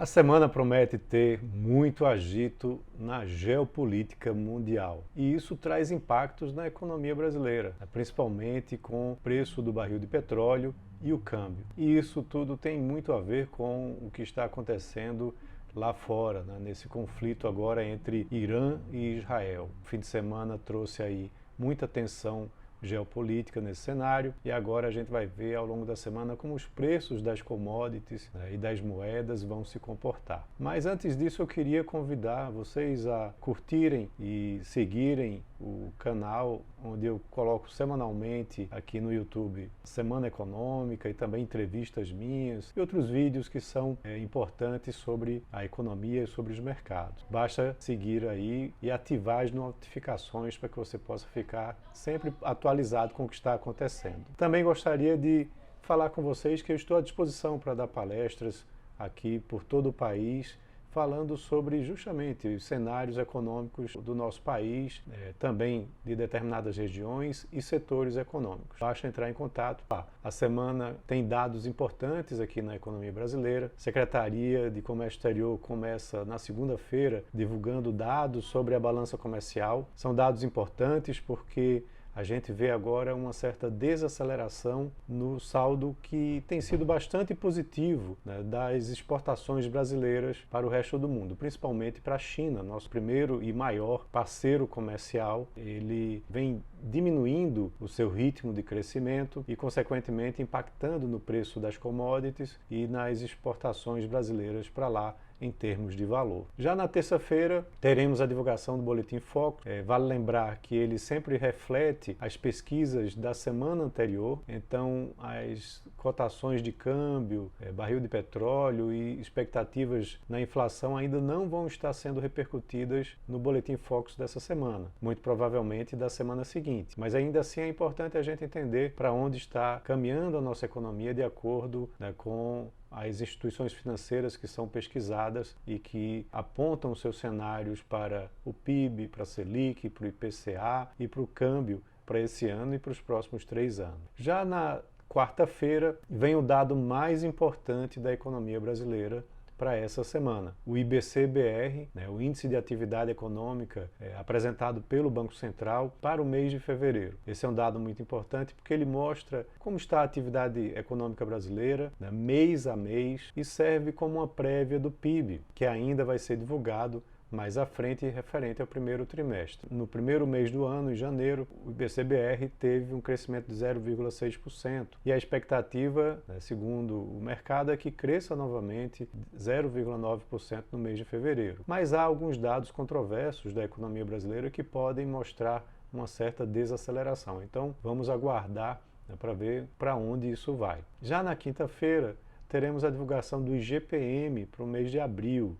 A semana promete ter muito agito na geopolítica mundial e isso traz impactos na economia brasileira, principalmente com o preço do barril de petróleo e o câmbio. E isso tudo tem muito a ver com o que está acontecendo lá fora, nesse conflito agora entre Irã e Israel. O fim de semana trouxe aí muita tensão geopolítica nesse cenário e agora a gente vai ver ao longo da semana como os preços das commodities, e das moedas vão se comportar. Mas antes disso eu queria convidar vocês a curtirem e seguirem o canal onde eu coloco semanalmente aqui no YouTube Semana Econômica e também entrevistas minhas e outros vídeos que são importantes sobre a economia e sobre os mercados. Basta seguir aí e ativar as notificações para que você possa ficar sempre atualizado com o que está acontecendo. Também gostaria de falar com vocês que eu estou à disposição para dar palestras aqui por todo o país, falando sobre justamente os cenários econômicos do nosso país, também de determinadas regiões e setores econômicos. Basta entrar em contato. A semana tem dados importantes aqui na economia brasileira. A Secretaria de Comércio Exterior começa na segunda-feira divulgando dados sobre a balança comercial. São dados importantes porque a gente vê agora uma certa desaceleração no saldo que tem sido bastante positivo, das exportações brasileiras para o resto do mundo, principalmente para a China, nosso primeiro e maior parceiro comercial. Ele vem diminuindo o seu ritmo de crescimento e, consequentemente, impactando no preço das commodities e nas exportações brasileiras para lá, em termos de valor. Já na terça-feira teremos a divulgação do Boletim Focus. Vale lembrar que ele sempre reflete as pesquisas da semana anterior, então as cotações de câmbio, barril de petróleo e expectativas na inflação ainda não vão estar sendo repercutidas no Boletim Focus dessa semana, muito provavelmente da semana seguinte. Mas ainda assim é importante a gente entender para onde está caminhando a nossa economia de acordo, com as instituições financeiras que são pesquisadas e que apontam seus cenários para o PIB, para a Selic, para o IPCA e para o câmbio para esse ano e para os próximos 3 anos. Já na quarta-feira vem o dado mais importante da economia brasileira para essa semana. O IBC-BR, o Índice de Atividade Econômica, apresentado pelo Banco Central para o mês de fevereiro. Esse é um dado muito importante porque ele mostra como está a atividade econômica brasileira, mês a mês, e serve como uma prévia do PIB, que ainda vai ser divulgado mais à frente, referente ao primeiro trimestre. No primeiro mês do ano, em janeiro, o IBC-BR teve um crescimento de 0,6% e a expectativa, segundo o mercado, é que cresça novamente 0,9% no mês de fevereiro. Mas há alguns dados controversos da economia brasileira que podem mostrar uma certa desaceleração. Então, vamos aguardar para ver para onde isso vai. Já na quinta-feira, teremos a divulgação do IGPM para o mês de abril,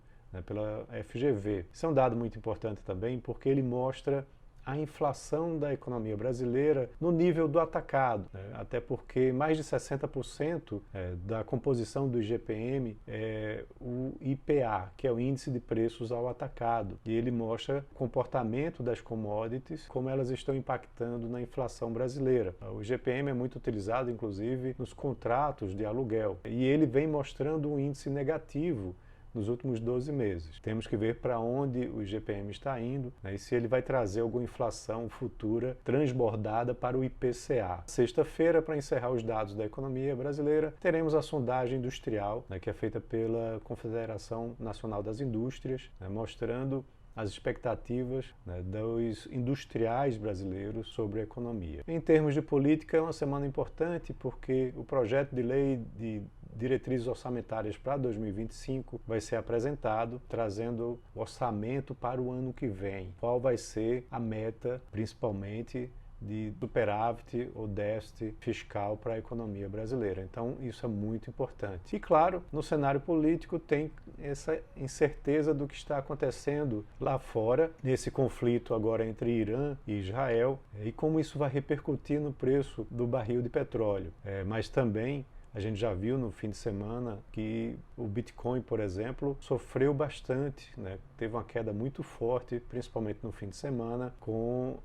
pela FGV. Isso é um dado muito importante também porque ele mostra a inflação da economia brasileira no nível do atacado, até porque mais de 60% da composição do IGPM é o IPA, que é o Índice de Preços ao Atacado, e ele mostra o comportamento das commodities, como elas estão impactando na inflação brasileira. O IGPM é muito utilizado, inclusive, nos contratos de aluguel, e ele vem mostrando um índice negativo nos últimos 12 meses. Temos que ver para onde o IGPM está indo, e se ele vai trazer alguma inflação futura transbordada para o IPCA. Sexta-feira, para encerrar os dados da economia brasileira, teremos a sondagem industrial, que é feita pela Confederação Nacional das Indústrias, mostrando as expectativas dos industriais brasileiros sobre a economia. Em termos de política, é uma semana importante porque o projeto de lei de diretrizes orçamentárias para 2025 vai ser apresentado, trazendo orçamento para o ano que vem. Qual vai ser a meta, principalmente, de superávit ou déficit fiscal para a economia brasileira. Então, isso é muito importante. E, claro, no cenário político tem essa incerteza do que está acontecendo lá fora, nesse conflito agora entre Irã e Israel, e como isso vai repercutir no preço do barril de petróleo. Mas também A gente já viu no fim de semana que o Bitcoin, por exemplo, sofreu bastante, né? Teve uma queda muito forte, principalmente no fim de semana, com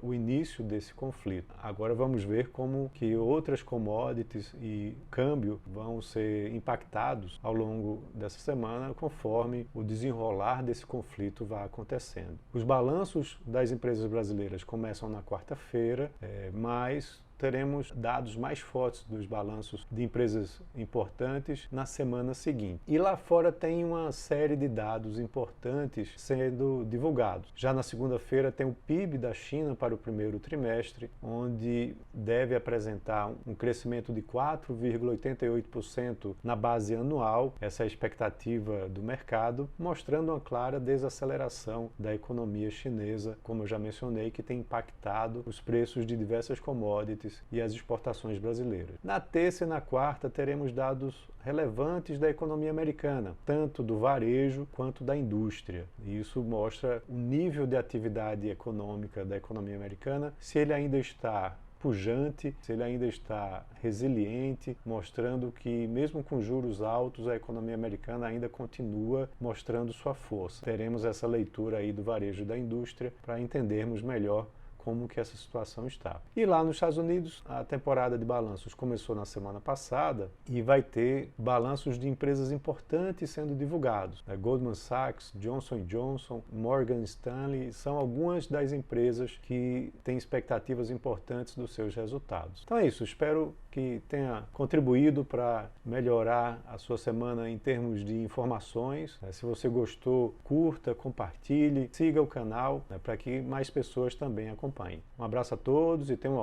o início desse conflito. Agora vamos ver como que outras commodities e câmbio vão ser impactados ao longo dessa semana, conforme o desenrolar desse conflito vai acontecendo. Os balanços das empresas brasileiras começam na quarta-feira, mas teremos dados mais fortes dos balanços de empresas importantes na semana seguinte. E lá fora tem uma série de dados importantes sendo divulgados. Já na segunda-feira tem o PIB da China para o primeiro trimestre, onde deve apresentar um crescimento de 4,88% na base anual, essa é a expectativa do mercado, mostrando uma clara desaceleração da economia chinesa, como eu já mencionei, que tem impactado os preços de diversas commodities e as exportações brasileiras. Na terça e na quarta teremos dados relevantes da economia americana, tanto do varejo quanto da indústria. E isso mostra o nível de atividade econômica da economia americana, se ele ainda está pujante, se ele ainda está resiliente, mostrando que mesmo com juros altos, a economia americana ainda continua mostrando sua força. Teremos essa leitura aí do varejo e da indústria para entendermos melhor como que essa situação está. E lá nos Estados Unidos, a temporada de balanços começou na semana passada e vai ter balanços de empresas importantes sendo divulgados. Goldman Sachs, Johnson & Johnson, Morgan Stanley são algumas das empresas que têm expectativas importantes dos seus resultados. Então é isso, espero que tenha contribuído para melhorar a sua semana em termos de informações. Se você gostou, curta, compartilhe, siga o canal para que mais pessoas também acompanhem. Um abraço a todos e tenham uma ótima